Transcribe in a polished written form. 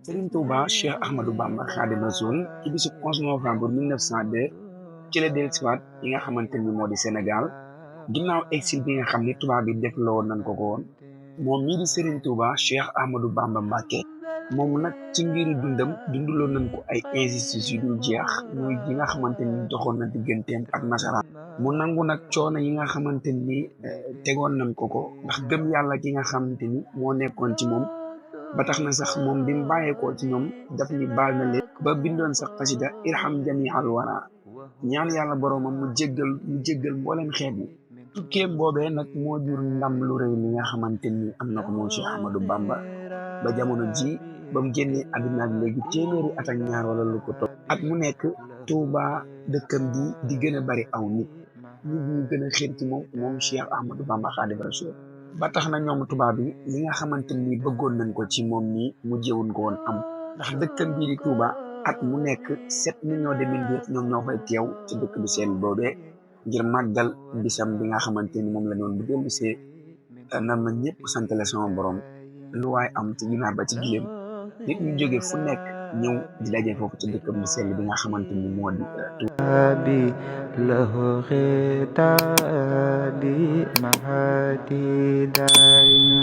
Serigne Touba Cheikh Ahmadou Bamba Khadim Rasoul ci bisu 11 novembre 1902 ci la dellusiwaat yi nga xamante ni moo di Sénégal ginnaaw exil bi nga xam ni tubaab bi def la woon nañ ko woon moom mii di Serigne Touba Cheikh Ahmadou Bamba Mbacké moom nag ci ngiri dundam dunduloon nañ ko ay injustice yu dul jeex muy yi nga xamante ni doxoon na digganteem ak nasaraan mu nangu nag coono yi nga xamante ni tegoon nañ ko ndax gëm yàlla ki nga xamante ni moo nekkoon ci moom. ba tax na sax moom bi mu bàyyeekoo ci ñoom daf ni baal na leen ba bindoon sax xasida irham jami'al wara ñaan yàlla boroomam mu jéggal mbooleem xeet yi tukkeem boobee nag moo jur ndam lu rëy li nga xamante ni am na ko moom Cheikh Ahmadou Bamba ba jamono ji ba mu génnee àdduna ak léegi téeméeri at ak ñaar wala lu ko topp at mu nekk Touba dëkkam bi di gën a bari aw nit ñu gën a xër ci moom Cheikh Ahmadou Bamba Xaadimu Rasuul ba tax na ñoom tubaab yi li nga xamante ni bëggoon nañ ko ci moom nii mu jéewuñ ko woon am ndax dëkkam bii di Touba at mu nekk 7 millions de mindeef ñoom ñoo fay teew ci dëkk bi seen boobee ngir màggal bisam bi nga xamante ni moom la noonu bu dellusee na ma ñëpp santale sama borom lu waaye am ci ginaar ba ci giléem nit ñu jóge fu nekk ñëw di daje foofu ci dëkkam bi sell bi nga xamante ni moo di bi lahu khitabi mahati daini